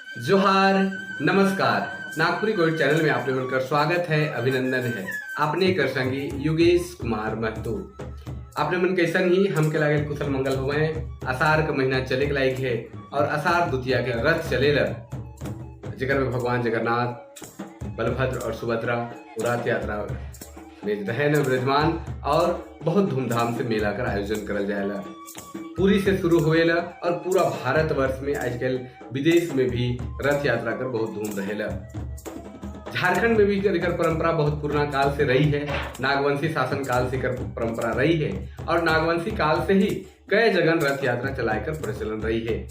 जोहार, नमस्कार। Nagpuri gold channel में आप लोगों का स्वागत है, अभिनंदन है। आपने कर संगी योगेश कुमार महतो। आपने मन कैसन ही हम के लागे कुशल मंगल हुए। आषाढ़ का महीना चले के लायक है और आषाढ़ द्वितीया के रथ चलेला, जेकर में भगवान जगन्नाथ, बलभद्र और सुभद्रा रथ यात्रा में रहे न विराजमान और बहुत धूमधाम से मेला का आयोजन करल जाएला। पुरी से शुरू होएला और पूरा भारतवर्ष में आजकल विदेश में भी रथ यात्रा कर बहुत धूम रहेला। झारखंड में भी एकर परंपरा बहुत पुराना काल से रही है। नागवंशी शासन काल से एकर परंपरा रही है और नागवंशी काल से ही कई जगह रथ यात्रा चलाकर प्रचलन रही है।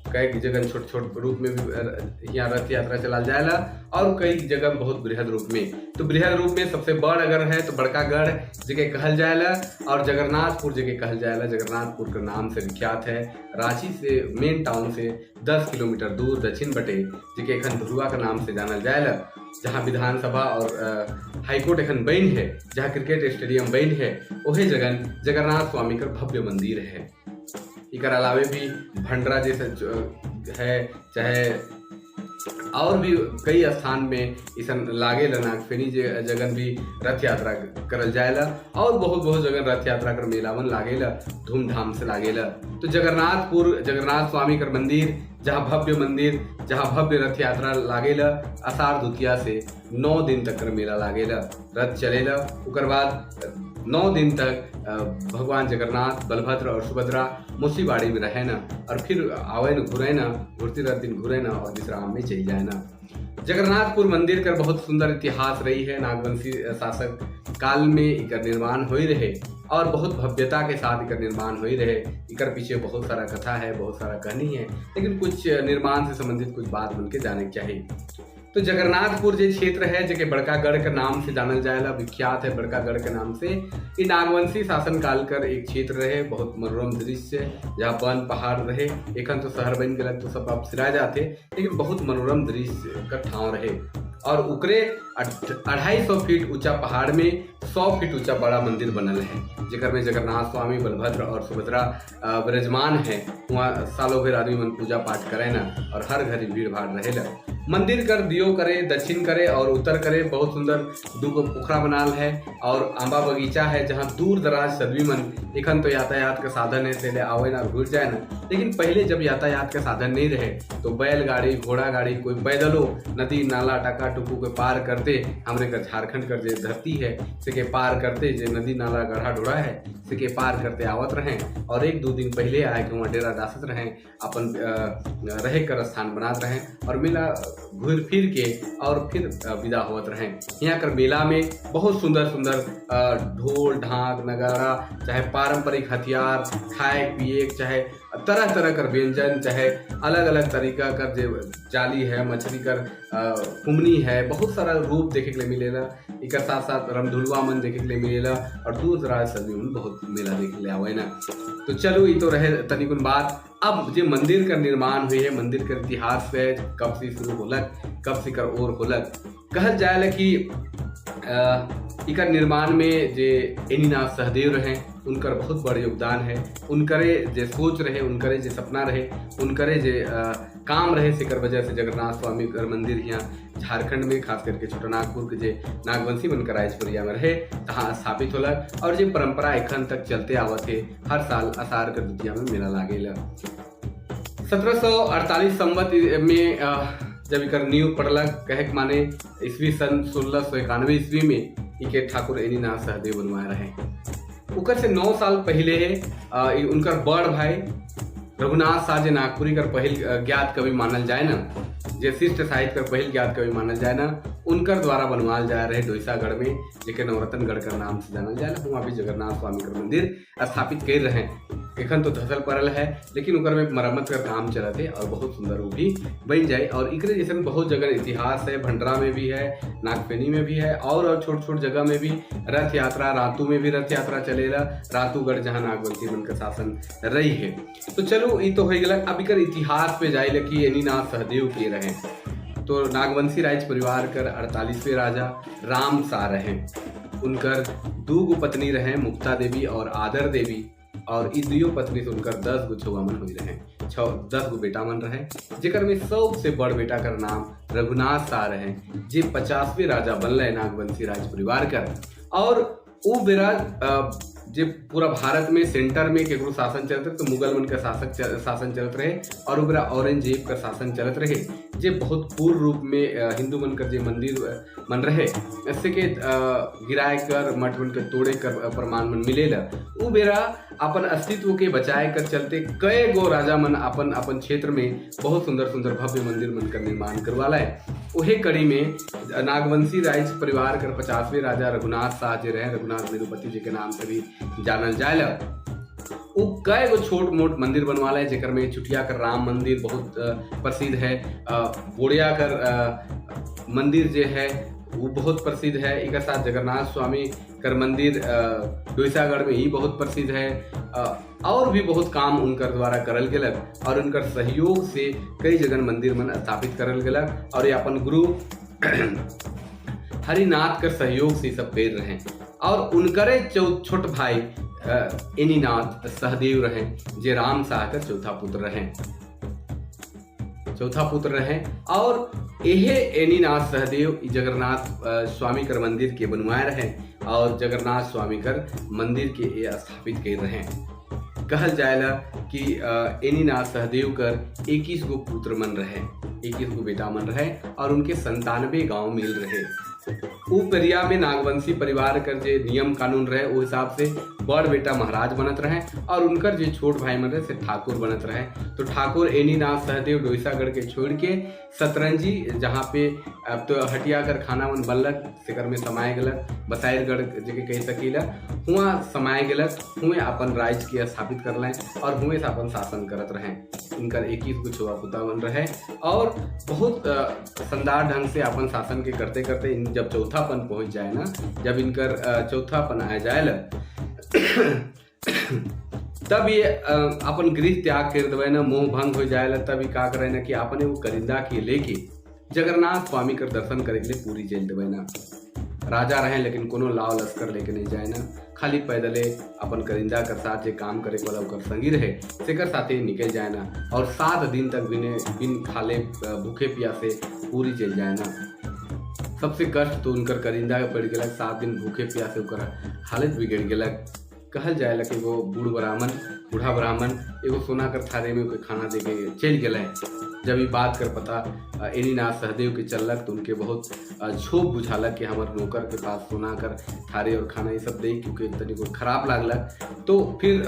कई जगह छोट छोट रूप में भी यहाँ रथ यात्रा चला जाएला और कई जगह बहुत बृहद रूप में। तो बृहद रूप में सबसे बड़ अगर है तो बड़का गढ़ जगह कहल जाएला और जगन्नाथपुर जगह कहल जाएला। जगन्नाथपुर के नाम से विख्यात है। रांची से मेन टाउन से 10 किलोमीटर दूर दक्षिण बटे जगह एखन धुरुआ के नाम से जानल जाएला, जहाँ विधानसभा और हाईकोर्ट एखन बन है, जहाँ क्रिकेट स्टेडियम बन है, वही जगह जगन्नाथ स्वामी का भव्य मंदिर है। इकर अलावे भी भंडरा जैसे है, चाहे और भी कई स्थान में इसन लागे नागफेनी जगन भी रथ यात्रा करल जाएला और बहुत जगह रथ यात्रा कर मेलावन लागेला, धूमधाम से लागेला। तो जगन्नाथपुर जगन्नाथ स्वामी का मंदिर, जहाँ भव्य रथ यात्रा लागेला, आषाढ़ द्वितीया से 9 दिन तक कर मेला लागेला, रथ चलेला। उकर बाद 9 दिन तक भगवान जगन्नाथ, बलभद्र और सुभद्रा मुसीबाड़ी में रहे ना और फिर आवे न घुरे ना, घुरती रात दिन घुरे ना और विश्राम में चल जाए ना। जगन्नाथपुर मंदिर का बहुत सुंदर इतिहास रही है। नागवंशी शासक काल में इकर निर्माण हुई रहे और बहुत भव्यता के साथ इकर निर्माण हुई रहे। इकर पीछे बहुत सारा कथा है, बहुत सारा कहानी है, लेकिन कुछ निर्माण से संबंधित कुछ बात बन के जाने की चाहिए। तो जगन्नाथपुर जो क्षेत्र है जो बड़का गढ़ के नाम से जानल जाएला, विख्यात है बड़का गढ़ के नाम से। ये नागवंशी शासन काल कर एक क्षेत्र रहे, बहुत मनोरम दृश्य, जहाँ वन पहाड़ रहे। एखन तो शहर बन गया तो सब अब सिरा जाते, लेकिन बहुत मनोरम दृश्य का ठाव रहे। और उकरे 250 फीट ऊंचा पहाड़ में 100 फीट ऊंचा बड़ा मंदिर बनल है, जेकर में जगन्नाथ स्वामी, बलभद्र और सुभद्रा विराजमान है। वहाँ सालों भर आदमी मन पूजा पाठ करे ना और हर घड़ी भीड़ भाड़ रहेला। मंदिर कर दियो करे, दक्षिण करे और उत्तर करे। बहुत सुंदर दूगो पोखरा बनाल है और आंबा बगीचा है, जहाँ दूर दराज सदवी मन एखन तो यातायात का साधन है, से आवे ना घुर जाए ना। लेकिन पहले जब यातायात का साधन नहीं रहे तो बैलगाड़ी, घोड़ा गाड़ी, कोई पैदलो नदी नाला टाका टुकू के पार करते। हमरे का झारखंड कर जो धरती है से के पार करते, जो नदी नाला गढ़ा ढोड़ा है से के पार करते आवत रहे और 1-2 दिन पहले आए के वहाँ डेरा डासत रहे, अपन रहे कर स्थान बनात रहे और मेला घूर फिर के और फिर विदा होत रहे। यहाँ कर मेला में बहुत सुंदर ढोल ढाक नगारा, चाहे पारंपरिक हथियार, खाए पिए, चाहे तरह तरह कर व्यंजन, चाहे अलग अलग तरीका कर जो जाली है, मछली कर कुमनी है, बहुत सारा रूप देखे के लिए मिलेला। एक साथ साथ रमधुलवा मन देखे के लिए मिलेला और दूर दराज सभी मन बहुत मेला देखे के लिए आवे ना। तो चलो ये तो रहे तनिकुन बात। अब जो मंदिर का निर्माण हुई है, मंदिर का इतिहास है, कब से शुरू होलक, कब से कर और होलक, कहल जाएला कि इकर निर्माण में जे एनीनाथ सहदेव रहे, उनकर बहुत बड़ योगदान है। उनकरे जे सोच रहे, उनकरे जे सपना रहे, उनकरे जे काम रहे, सेकर वजह से जगन्नाथ स्वामी का मंदिर यहाँ झारखंड में खास करके छोटा नागपुर के जे नागवंशी बनकर राजपुरिया में रहे तहाँ स्थापित होलक और जे परंपरा एखन तक चलते आवत है। हर साल आषाढ़ के द्वितीया में मेला लागेला। 1748 संवत में जब इकर नींव पड़लक, कहे माने ईस्वी सन 1691 ईस्वी में इके ठाकुर एनीनाथ सहदेव बनवाए रहे। उकर से 9 साल पहले उनकर बड़ भाई रघुनाथ शाह जे नागपुरी कर पहिल ज्ञात कवि मानल जाए ना, जे शिष्ट साहित्य कर पहिल ज्ञात कवि मानल जाए ना, उनकर द्वारा बनवाल जा रहे डोईसागढ़ में, जेके नवरत्नगढ़ का नाम से जानल जाए। वहाँ भी जगन्नाथ स्वामी का मंदिर स्थापित कर रहे। एखन तो धसल पड़ल है, लेकिन उकर में मरम्मत का काम चलत है और बहुत सुंदर वो भी बन जाए। और इकरे जैसे बहुत जगह इतिहास है, भंडरा में भी है, नागफेनी में भी है और छोट जगह में भी रथ यात्रा, रातू में भी रथ यात्रा चलेला। रातूगढ़ जहाँ नागवंशी मन का शासन रही है। तो चलो ये तो हो गया। अब इकर इतिहास पे जाए कि एनीनाथ सहदेव के रहे। तो नागवंशी राज परिवार कर 48वें राजा राम शाह रहे। उनकर 2 पत्नी रहे, मुक्ता देवी और आदर देवी, और इस दुइयों पत्नी से उनकर 10 गो छुआ मन हुई रहे। 10 गो बेटा मन रहे, जेकर में सबसे बड़ बेटा कर नाम रघुनाथ शाह रहे, जे 50वें राजा बनले नागवंशी राज परिवार कर। और वो बेरा जे पूरा भारत में सेंटर में केकरो शासन चलत रहे तो मुगल मन का शासन चलत रहे, और उ बेरा औरंगजेब का शासन चलत रहे, जे बहुत पूर्ण रूप में हिंदू मन का जे मंदिर मन रहे ऐसे के गिराए कर मठ मन के तोड़े कर प्रमाण मन मिलेला। उ बेरा अपन अस्तित्व के बचाए कर चलते कई गो राजा मन अपन अपन क्षेत्र में बहुत सुंदर सुंदर भव्य मंदिर मन का निर्माण करवाला है। उहे कड़ी में नागवंशी राज परिवार कर 50वें राजा रघुनाथ शाह जे रहे, रघुनाथ निरुपति जी के नाम से भी जानल जाएला। वो कई गो छोट मोट मंदिर बनवाला है, जेकर में चुटिया कर राम मंदिर बहुत प्रसिद्ध है, बोड़िया कर मंदिर जे है वो बहुत प्रसिद्ध है। एक साथ जगन्नाथ स्वामी कर मंदिर डोईसागढ़ में ही बहुत प्रसिद्ध है। और भी बहुत काम उनकर द्वारा करल गेलक, और उनकर सहयोग से कई जगह मंदिर मन स्थापित करल गेलक, और ये अपन गुरु हरिनाथ कर सहयोग से सब कर रहे। और उनकरे छोट भाई एनीनाथ सहदेव रहे, जे राम शाह का चौथा पुत्र रहे। और यह एनीनाथ सहदेव जगन्नाथ स्वामी कर मंदिर के बनवाए रहे, और जगन्नाथ स्वामी कर मंदिर के स्थापित कर रहे। कहल जाएला कि एनीनाथ सहदेव कर 21 गो पुत्र मन रहे, 21 गो बेटा मन रहे, और उनके 97 गांव मिल रहे। उ पेरिया में नागवंशी परिवार कर जे नियम कानून रहे वो हिसाब से बड़ बेटा महाराज बनत रहे, और उनकर जे छोट भाई मन रहे से ठाकुर बनत रहे। तो ठाकुर एनीनाथ सहदेव डोईसागढ़ के छोड़ के सतरंजी, जहाँ पे अब तो हटिया कर खाना मन बनलक सेकर में समाये गेलक, बसाइरगढ़ जेके कह सकीला, हुआ समाये गेलक, हुए अपन राज्य के स्थापित करलें, और हुए से अपन शासन करत रहे। इनकर 21 गो छुआ पुता बन रहे, और बहुत शानदार ढंग से अपन शासन के करते करते जब चौथापन पहुंच जाए ना, जब इनकर चौथापन आ जाए तब ये अपन गृह त्याग कर देवे ना, मोह भंग हो जाए, तब ये का करे ना कि अपने वो करिंदा के लेके जगन्नाथ स्वामी कर दर्शन करे के लिए पूरी जेल देवे ना। राजा रहे लेकिन कोनो लाव लश्कर लेके नहीं जाए ना, खाली पैदले अपन करिंदा कर साथ जे काम करे वाला ओकर संगी रहे सेकर साथे निकल जाए ना, और 7 दिन तक बिन खाले भूखे प्यासे पूरी जेल जाए ना। सबसे कष्ट तो उनकर करिंदा के पड़ गलक, 7 दिन भूखे प्यासे ओकर हालत बिगड़ गलक। कहल जाए कि वो बूढ़ा ब्राह्मण एगो सोना कर थारे में कोई खाना दे के चल गए। जब ये बात कर पता एनीनाथ सहदेव के चलक तो उनके बहुत क्षोभ बुझालक कि हमारे नौकर के पास सोना कर थारे और खाना ये सब दे, क्योंकि तनी को खराब लागलक। तो फिर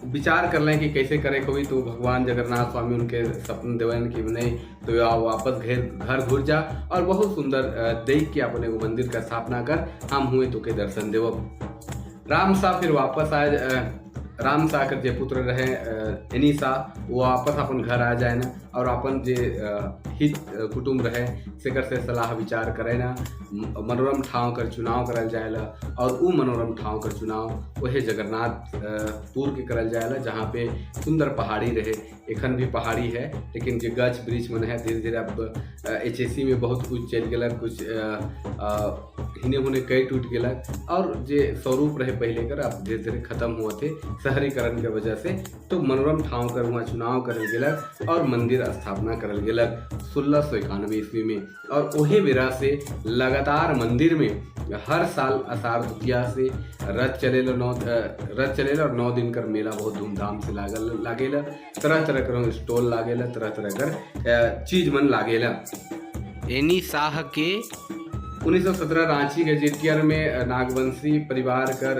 विचार कर लें कि कैसे करे कोई, तो भगवान जगन्नाथ स्वामी उनके सपन देवन कि नहीं तो वापस घर घुर जा, और बहुत सुंदर देख के अपने को मंदिर का स्थापना कर, हम हुए तो के दर्शन देव। राम शाह फिर वापस आए, राम शाह कर जे पुत्र रहे एनी शाह, वो वापस अपन घर आ जाए ना, और अपन जे हित कुटुंब रहे सेकर से सलाह विचार करे ना, मनोरम ठाव कर चुनाव करल जाएला। और वो मनोरम ठाव कर चुनाव वही जगन्नाथपुर के करल जाएला, जहाँ पे सुंदर पहाड़ी रहे। एखन भी पहाड़ी है, लेकिन जो गच ब्रिज मन है धीरे धीरे अब HSC में बहुत कुछ चल गलक, कुछ हिने हुने कई टूट गलक, और जे स्वरूप रहे पहले कर अब धीरे धीरे खत्म हुआ थे शहरीकरण के वजह से। तो मनोरम ठाव कर वहाँ चुनाव करल गेलक, और मंदिर स्थापना करल गेलक 1691 ईस्वी में। और वही बेरा से लगातार मंदिर में हर साल आषाढ़ द्वितीया से रथ चलेला, और 9 दिन कर मेला बहुत धूमधाम से लागेला। तरह तरह कर स्टॉल लागेला, तरह तरह कर चीज मन लागेला। एनी शाह के 1917 रांची के जेटियर में नागवंशी परिवार कर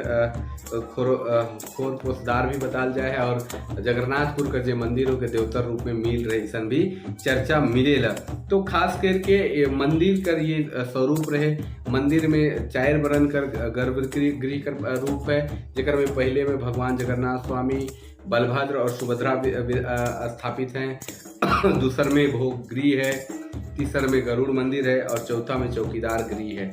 खोर पोसदार भी बताल जाए, और जगन्नाथपुर के जे मंदिरों के देवतर रूप में मिल रहे सन भी चर्चा मिलेला। तो खास करके मंदिर कर ये स्वरूप रहे, मंदिर में 4 बरन कर गर्भगृह कर रूप है, जेकर में पहले में भगवान जगन्नाथ स्वामी, बलभद्र और सुभद्रा स्थापित हैं। दूसर में भोग गृह है, तीसर में गरुड़ मंदिर है, और चौथा में चौकीदार गृह है।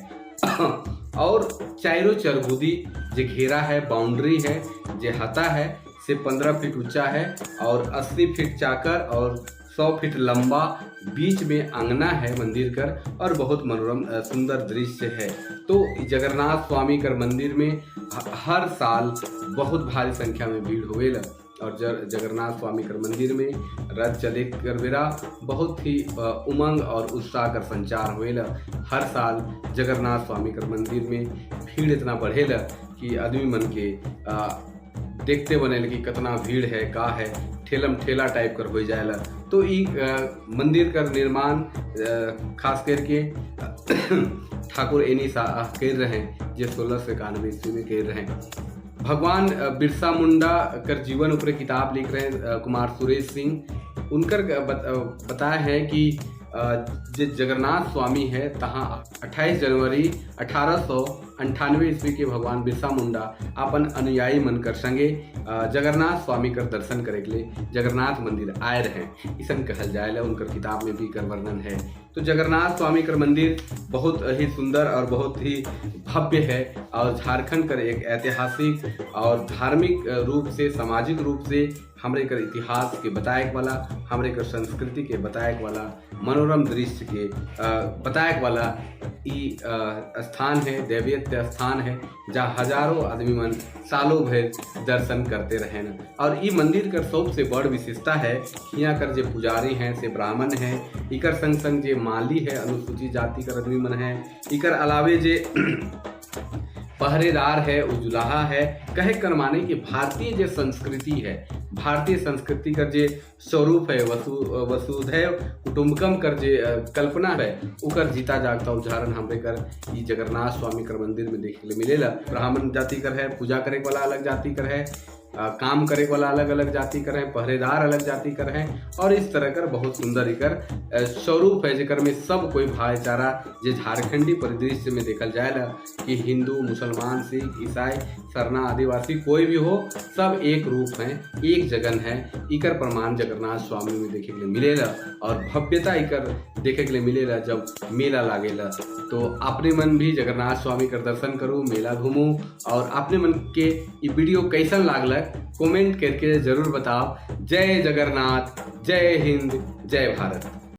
और चारों चरबुदी जो घेरा है, बाउंड्री है, जो हता है से 15 फीट ऊंचा है, और 80 फीट चाकर और 100 फीट लंबा। बीच में आंगना है मंदिर कर, और बहुत मनोरम सुंदर दृश्य है। तो जगन्नाथ स्वामी कर मंदिर में हर साल बहुत भारी संख्या में भीड़ होवेला। और जगन्नाथ स्वामी कर मंदिर में रथ चले कर बेरा बहुत ही उमंग और उत्साह कर संचार होएला। हर साल जगन्नाथ स्वामी कर मंदिर में भीड़ इतना बढ़ेला कि आदमी मन के देखते बने कि कितना भीड़ है का है, ठेलम ठेला टाइप कर हो जाएला। तो ई मंदिर का निर्माण खास करके ठाकुर एनी शाह कर रहे हैं, जो 1691 ईस्वी में कर रहे हैं। भगवान बिरसा मुंडा कर जीवन ऊपर किताब लिख रहे हैं कुमार सुरेश सिंह। उनकर बताया है कि जो जगन्नाथ स्वामी है तहाँ 28 जनवरी 1898 ईस्वी के भगवान बिरसा मुंडा अपन अनुयायी मनकर संगे जगन्नाथ स्वामी कर दर्शन करे के लिए जगन्नाथ मंदिर आए रहे, इसन कहल जाएला। उनकर किताब में भी कर वर्णन है। तो जगन्नाथ स्वामी कर मंदिर बहुत ही सुंदर और बहुत ही भव्य है और झारखंड कर एक ऐतिहासिक और धार्मिक रूप से, सामाजिक रूप से हमरे कर इतिहास के बताए वाला, हमरे कर संस्कृति के बताए वाला, मनोरम दृश्य के बताए वाला ई स्थान है, दैवीय स्थान है, जहाँ हजारों आदमी मन सालों भर दर्शन करते रहे। और ई मंदिर कर सबसे बड़ विशेषता है कि यहाँ कर जो पुजारी हैं से ब्राह्मण हैं, इकर संग संग जो माली है अनुसूचित जाति कर आदमी मन है, इकर अलावे जे पहरेदार है, उजुलाहा है, कहे कर माने कि भारतीय जो संस्कृति है, भारतीय संस्कृति का जो स्वरूप है, वसुधैव कुटुंबकम कर जे कल्पना है, उकर जीता जागता उदाहरण हमरे कर ई जगन्नाथ स्वामी कर मंदिर में देखे मिलेला। ब्राह्मण जाति कर है, पूजा करे वाला अलग जाति कर है, काम करे वाला अलग अलग जाति कर हैं, पहरेदार अलग जाति कर हैं, और इस तरह कर बहुत सुंदर इकर स्वरूप है जेकर में सब कोई भाईचारा जे झारखंडी परिदृश्य में देखल जाएला कि हिंदू, मुसलमान, सिख, ईसाई, सरना, आदिवासी कोई भी हो, सब एक रूप हैं, एक जगन है। इकर प्रमाण जगन्नाथ स्वामी में देखे के लिए मिलेला और भव्यता इकर देखे के लिए मिलेला जब मेला लागेला। तो अपने मन भी जगन्नाथ स्वामी का दर्शन करूँ, मेला घूमूं, और अपने मन के ये वीडियो कैसन लागलक कमेंट करके जरूर बताओ। जय जगन्नाथ, जय हिंद, जय भारत।